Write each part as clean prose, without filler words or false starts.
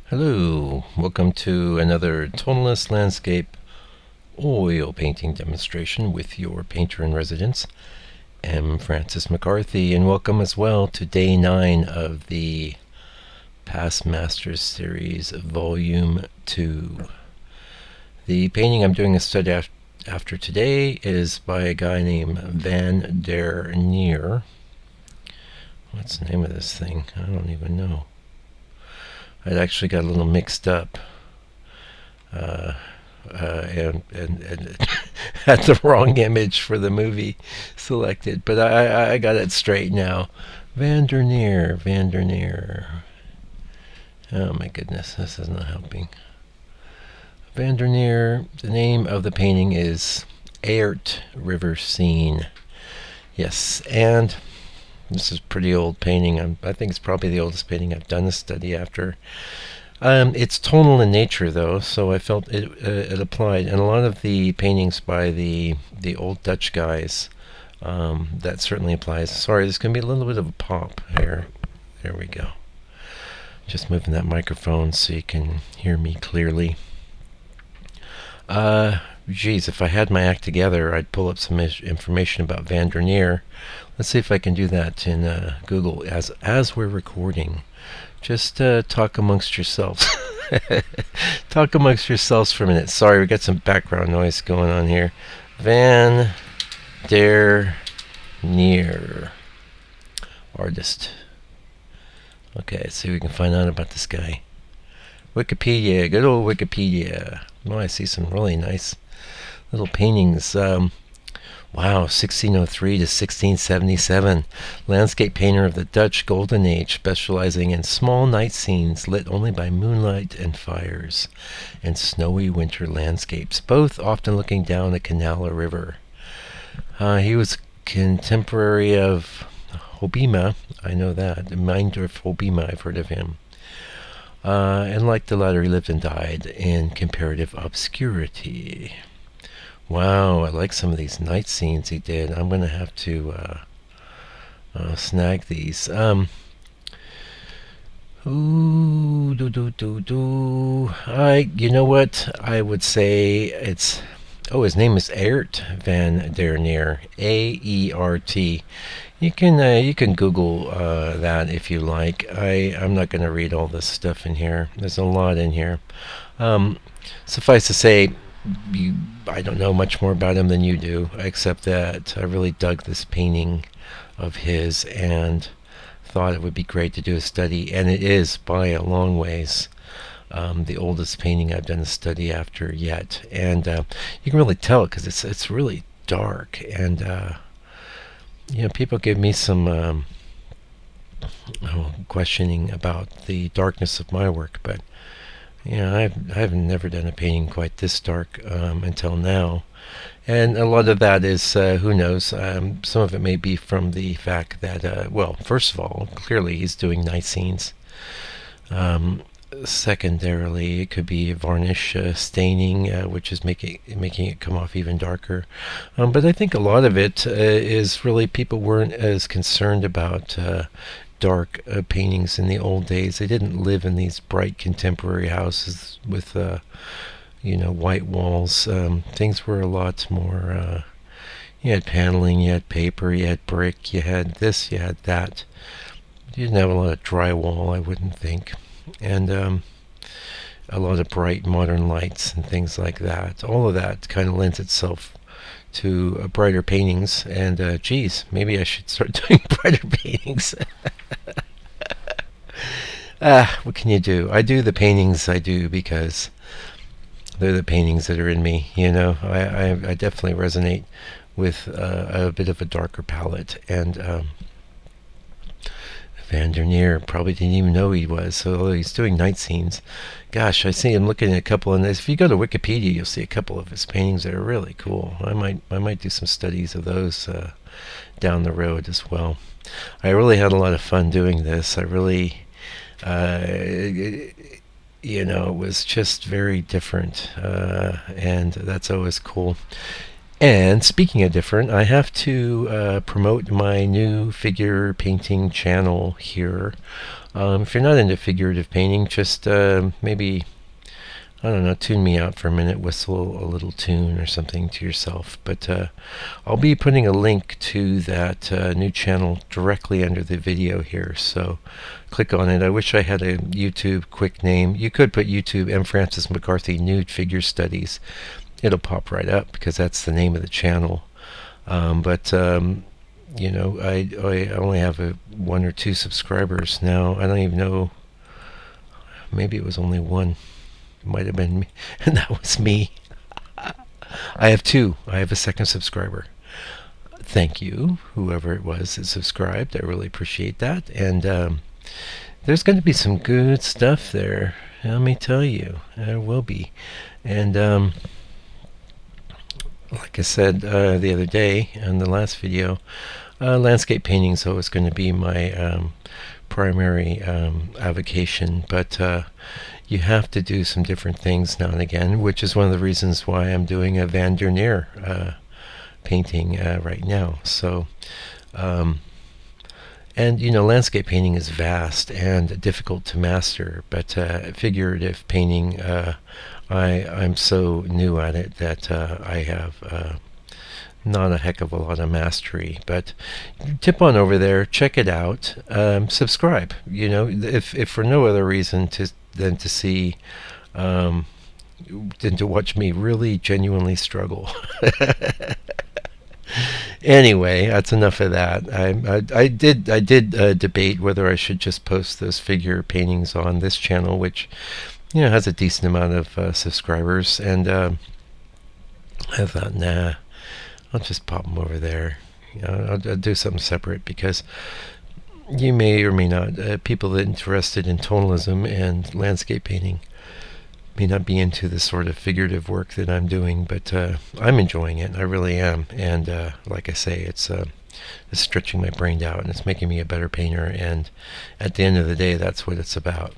Hello, welcome to another Tonalist landscape oil painting demonstration with your painter in residence, M. Francis McCarthy, and welcome as well to day 9 of the Past Masters series, volume 2. The painting I'm doing a study after today is by a guy named Van der Neer. What's the name of this thing? I don't even know. I actually got a little mixed up and had the wrong image for the movie selected, but I got it straight now. Van der Neer. Oh my goodness, this is not helping. Van der Neer, the name of the painting is Aert River Scene. Yes, and this is a pretty old painting. I think it's probably the oldest painting I've done a study after. It's tonal in nature, though, so I felt it applied. And a lot of the paintings by the old Dutch guys, that certainly applies. Sorry, there's going to be a little bit of a pop here. There we go. Just moving that microphone so you can hear me clearly. Geez, if I had my act together, I'd pull up some information about Van der Neer. Let's see if I can do that in Google as we're recording. Just talk amongst yourselves. Talk amongst yourselves for a minute. Sorry, we got some background noise going on here. Van der Neer, artist. Okay, let's see if we can find out about this guy. Wikipedia, good old Wikipedia. Oh, I see some really nice little paintings. Wow, 1603 to 1677. Landscape painter of the Dutch Golden Age, specializing in small night scenes lit only by moonlight and fires, and snowy winter landscapes, both often looking down a canal or river. He was contemporary of Hobbema, I know that. Meindorf Hobbema, I've heard of him. And like the latter, he lived and died in comparative obscurity. Wow, I like some of these night scenes he did. I'm going to have to snag these. You know what? I would say it's. Oh, his name is Aert Van der Neer. Aert. You can Google that if you like. I'm not going to read all this stuff in here. There's a lot in here. Suffice to say, I don't know much more about him than you do, except that I really dug this painting of his and thought it would be great to do a study, and it is by a long ways the oldest painting I've done a study after yet. And you can really tell because it's really dark, and people give me some questioning about the darkness of my work, but I've never done a painting quite this dark until now, and a lot of that is who knows. Some of it may be from the fact that, well, first of all, clearly he's doing night scenes. Secondarily, it could be varnish staining, which is making it come off even darker. But I think a lot of it is really people weren't as concerned about dark paintings in the old days. They didn't live in these bright contemporary houses with white walls. Things were a lot more. You had paneling, you had paper, you had brick, you had this, you had that. You didn't have a lot of drywall, I wouldn't think, and a lot of bright modern lights and things like that. All of that kind of lends itself to brighter paintings, and geez, maybe I should start doing brighter paintings. What can you do? I do the paintings I do because they're the paintings that are in me. I definitely resonate with a bit of a darker palette, and Van der Neer probably didn't even know he was. So he's doing night scenes. Gosh, I see him looking at a couple of this. If you go to Wikipedia, you'll see a couple of his paintings that are really cool. I might do some studies of those down the road as well. I really had a lot of fun doing this. I really, it was just very different, and that's always cool. And speaking of different, I have to promote my new figure painting channel here. If you're not into figurative painting, just maybe, I don't know, tune me out for a minute, whistle a little tune or something to yourself. But I'll be putting a link to that new channel directly under the video here, so click on it. I wish I had a YouTube quick name. You could put YouTube M. Francis McCarthy Nude Figure Studies. It'll pop right up because that's the name of the channel. But you know, I only have 1 or 2 subscribers now. I don't even know. Maybe it was only 1. It might have been me, and that was me. I have 2. I have a second subscriber. Thank you, whoever it was that subscribed. I really appreciate that. And there's going to be some good stuff there. Let me tell you, there will be. And like I said the other day in the last video, landscape painting is always going to be my primary avocation, but you have to do some different things now and again, which is one of the reasons why I'm doing a Neer painting right now. So, and you know, landscape painting is vast and difficult to master, but figurative painting, I'm so new at it that I have not a heck of a lot of mastery. But tip on over there, check it out, subscribe. You know, if for no other reason than to see, than to watch me really genuinely struggle. Anyway, that's enough of that. I did debate whether I should just post those figure paintings on this channel, which, you know, has a decent amount of subscribers, and I thought, nah, I'll just pop them over there. You know, I'll do something separate, because you may or may not, people that are interested in tonalism and landscape painting may not be into the sort of figurative work that I'm doing, but I'm enjoying it. I really am. And like I say, it's stretching my brain out, and it's making me a better painter. And at the end of the day, that's what it's about.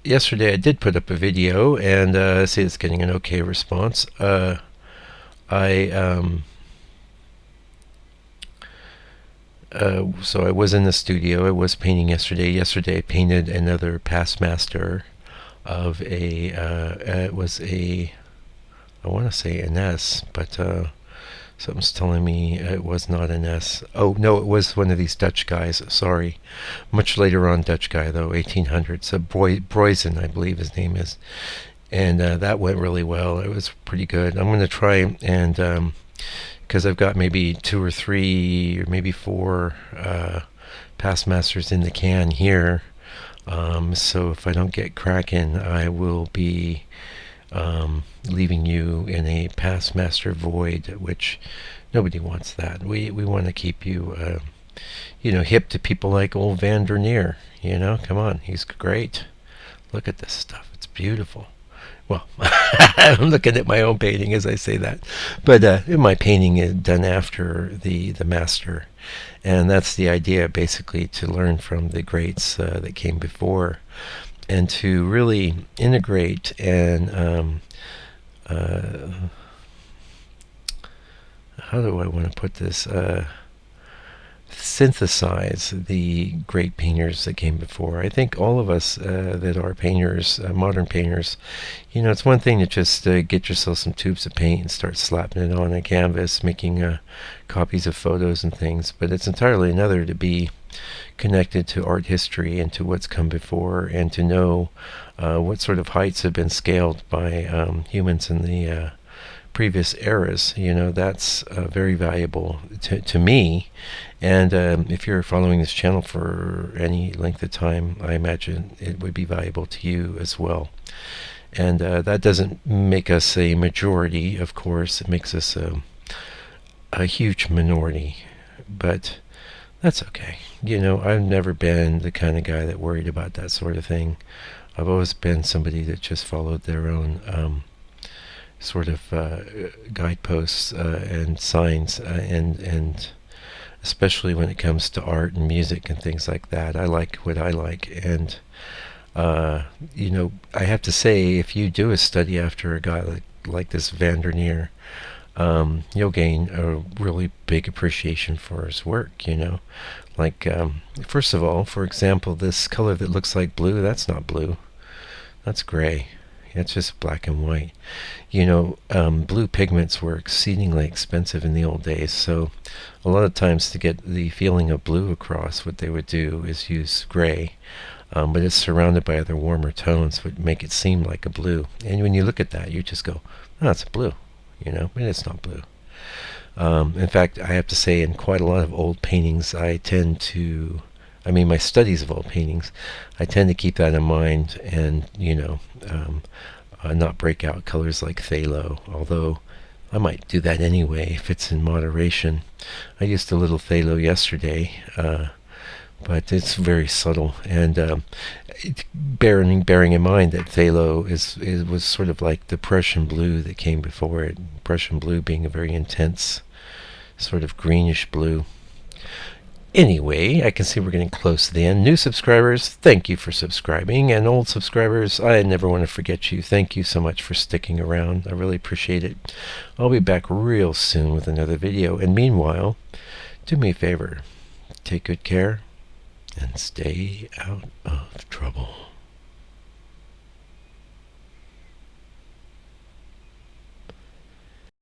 Yesterday I did put up a video, and see, it's getting an okay response. So I was in the studio. I was painting yesterday. Yesterday I painted another past master of a, it was a, I want to say an S, but something's telling me it was not an S. Oh, no, it was one of these Dutch guys. Sorry. Much later on Dutch guy, though, 1800s. Broysen, I believe his name is. And that went really well. It was pretty good. I'm going to try and, because I've got maybe 2 or 3 or maybe 4 past masters in the can here. So if I don't get cracking, I will be leaving you in a past master void, which nobody wants that. We want to keep you, you know, hip to people like old Neer. You know, come on, he's great. Look at this stuff; it's beautiful. Well, I'm looking at my own painting as I say that, but my painting is done after the master, and that's the idea, basically, to learn from the greats that came before, and to really integrate and how do I want to put this? Synthesize the great painters that came before. I think all of us that are painters, modern painters, you know, it's one thing to just get yourself some tubes of paint and start slapping it on a canvas, making copies of photos and things, but it's entirely another to be connected to art history and to what's come before, and to know what sort of heights have been scaled by humans in the previous eras. You know, that's very valuable to me. And if you're following this channel for any length of time, I imagine it would be valuable to you as well. And that doesn't make us a majority, of course. It makes us a huge minority. But that's okay. You know, I've never been the kind of guy that worried about that sort of thing. I've always been somebody that just followed their own sort of guideposts and signs, and especially when it comes to art and music and things like that. I like what I like, and you know, I have to say, if you do a study after a guy like this Neer, you'll gain a really big appreciation for his work, you know. Like, first of all, for example, this color that looks like blue, that's not blue. That's gray. It's just black and white. You know, blue pigments were exceedingly expensive in the old days, so a lot of times to get the feeling of blue across, what they would do is use gray, but it's surrounded by other warmer tones which make it seem like a blue. And when you look at that, you just go, oh, it's blue, you know, but it's not blue. In fact, I have to say, in quite a lot of old paintings, my studies of old paintings, I tend to keep that in mind and, not break out colors like phthalo, although I might do that anyway if it's in moderation. I used a little phthalo yesterday, but it's very subtle. And bearing in mind that phthalo was sort of like the Prussian blue that came before it. Prussian blue being a very intense, sort of greenish blue. Anyway, I can see we're getting close to the end. New subscribers, thank you for subscribing. And old subscribers, I never want to forget you. Thank you so much for sticking around. I really appreciate it. I'll be back real soon with another video. And meanwhile, do me a favor. Take good care and stay out of trouble.